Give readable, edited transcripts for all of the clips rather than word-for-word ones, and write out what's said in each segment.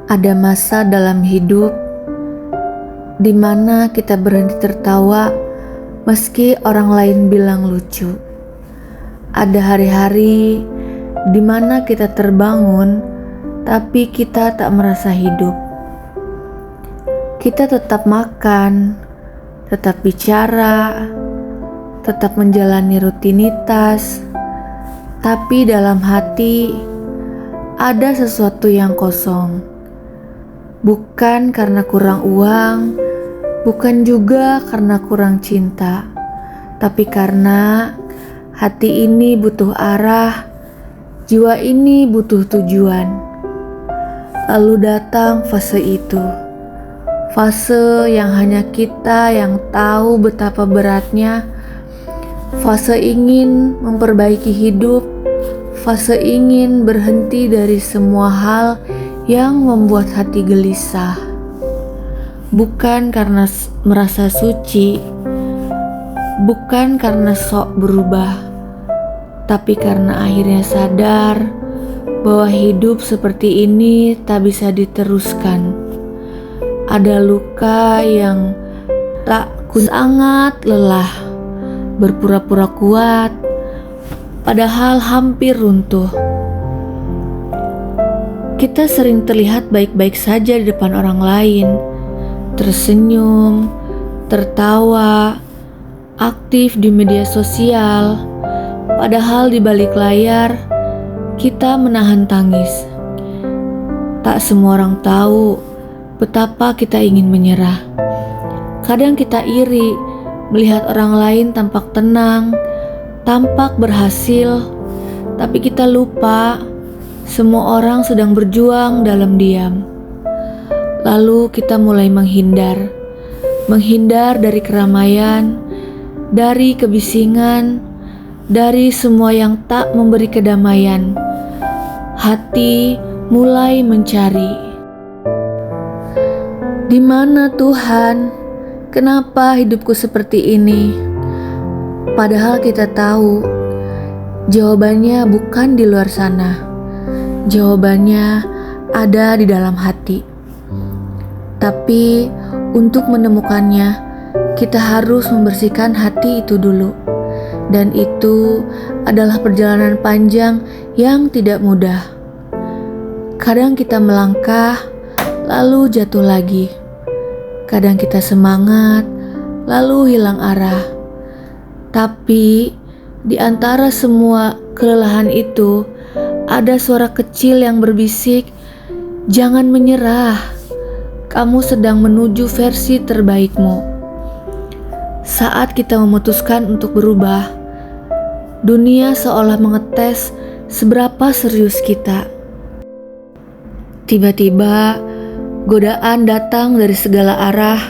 Ada masa dalam hidup di mana kita berhenti tertawa meski orang lain bilang lucu. Ada hari-hari di mana kita terbangun tapi kita tak merasa hidup. Kita tetap makan, tetap bicara, tetap menjalani rutinitas, tapi dalam hati ada sesuatu yang kosong. Bukan karena kurang uang, bukan juga karena kurang cinta, tapi karena hati ini butuh arah, jiwa ini butuh tujuan. Lalu datang fase itu, fase yang hanya kita yang tahu betapa beratnya, fase ingin memperbaiki hidup, fase ingin berhenti dari semua hal yang membuat hati gelisah. Bukan karena merasa suci, bukan karena sok berubah, tapi karena akhirnya sadar bahwa hidup seperti ini tak bisa diteruskan. Ada luka yang tak sangat lelah, berpura-pura kuat, padahal hampir runtuh. Kita sering terlihat baik-baik saja di depan orang lain, tersenyum, tertawa, aktif di media sosial, padahal di balik layar kita menahan tangis. Tak semua orang tahu betapa kita ingin menyerah. Kadang kita iri melihat orang lain tampak tenang, tampak berhasil, tapi kita lupa semua orang sedang berjuang dalam diam. Lalu kita mulai menghindar dari keramaian, dari kebisingan, dari semua yang tak memberi kedamaian. Hati mulai mencari, di mana Tuhan? Kenapa hidupku seperti ini? Padahal kita tahu jawabannya bukan di luar sana. Jawabannya ada di dalam hati. Tapi untuk menemukannya, kita harus membersihkan hati itu dulu. Dan itu adalah perjalanan panjang yang tidak mudah. Kadang kita melangkah, lalu jatuh lagi. Kadang kita semangat, lalu hilang arah. Tapi di antara semua kelelahan itu, ada suara kecil yang berbisik, "Jangan menyerah, kamu sedang menuju versi terbaikmu." Saat kita memutuskan untuk berubah, dunia seolah mengetes seberapa serius kita. Tiba-tiba, godaan datang dari segala arah,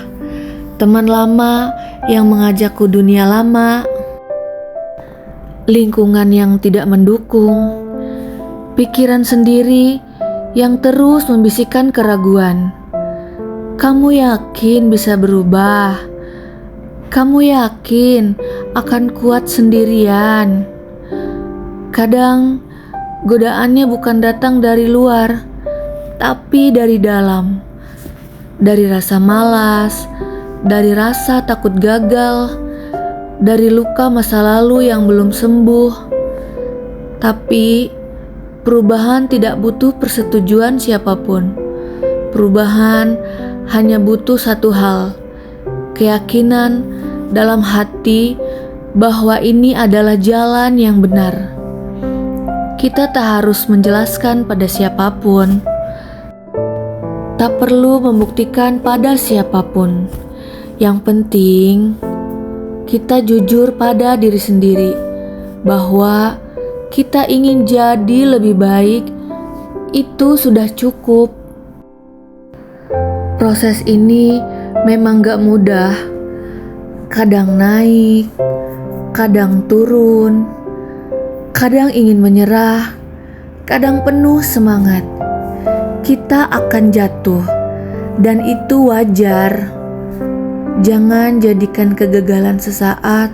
teman lama yang mengajakku dunia lama, lingkungan yang tidak mendukung, pikiran sendiri yang terus membisikkan keraguan. Kamu yakin bisa berubah? Kamu yakin akan kuat sendirian? Kadang godaannya bukan datang dari luar, tapi dari dalam. Dari rasa malas, dari rasa takut gagal, dari luka masa lalu yang belum sembuh. Tapi perubahan tidak butuh persetujuan siapapun. Perubahan hanya butuh satu hal, keyakinan dalam hati bahwa ini adalah jalan yang benar. Kita tak harus menjelaskan pada siapapun, tak perlu membuktikan pada siapapun. Yang penting, kita jujur pada diri sendiri bahwa kita ingin jadi lebih baik. Itu sudah cukup. Proses ini memang gak mudah. Kadang naik, kadang turun, kadang ingin menyerah, kadang penuh semangat. Kita akan jatuh, dan itu wajar. Jangan jadikan kegagalan sesaat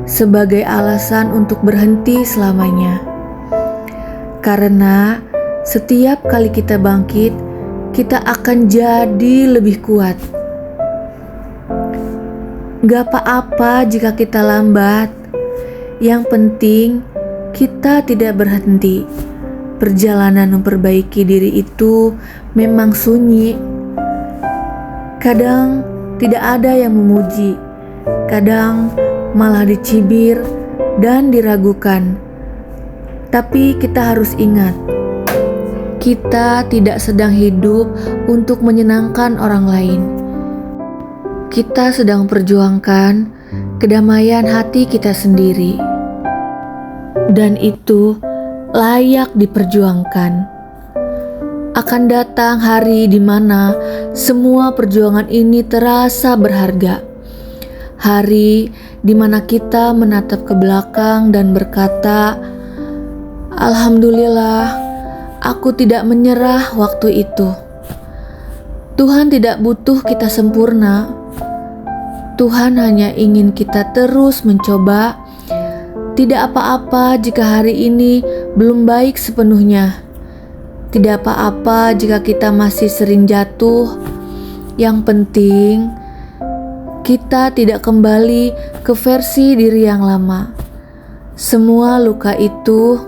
sebagai alasan untuk berhenti selamanya. Karena setiap kali kita bangkit, kita akan jadi lebih kuat. Gak apa-apa jika kita lambat. Yang penting kita tidak berhenti. Perjalanan memperbaiki diri itu memang sunyi. Kadang tidak ada yang memuji, kadang malah dicibir dan diragukan. Tapi kita harus ingat, kita tidak sedang hidup untuk menyenangkan orang lain. Kita sedang perjuangkan kedamaian hati kita sendiri. Dan itu layak diperjuangkan. Akan datang hari di mana semua perjuangan ini terasa berharga. Hari di mana kita menatap ke belakang dan berkata, "Alhamdulillah, aku tidak menyerah waktu itu." Tuhan tidak butuh kita sempurna. Tuhan hanya ingin kita terus mencoba. Tidak apa-apa jika hari ini belum baik sepenuhnya. Tidak apa-apa jika kita masih sering jatuh. Yang penting, kita tidak kembali ke versi diri yang lama. Semua luka itu,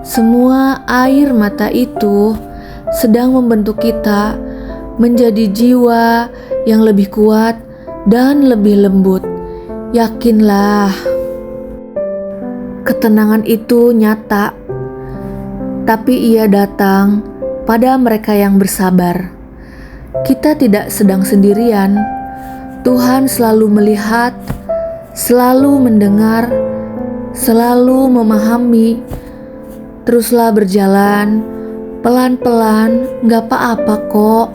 semua air mata itu sedang membentuk kita menjadi jiwa yang lebih kuat dan lebih lembut. Yakinlah, ketenangan itu nyata, tapi ia datang pada mereka yang bersabar. Kita tidak sedang sendirian. Tuhan selalu melihat, selalu mendengar, selalu memahami. Teruslah berjalan, pelan-pelan, gak apa-apa kok.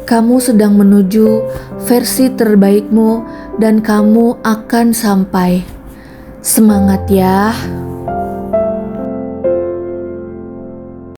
Kamu sedang menuju versi terbaikmu dan kamu akan sampai. Semangat ya!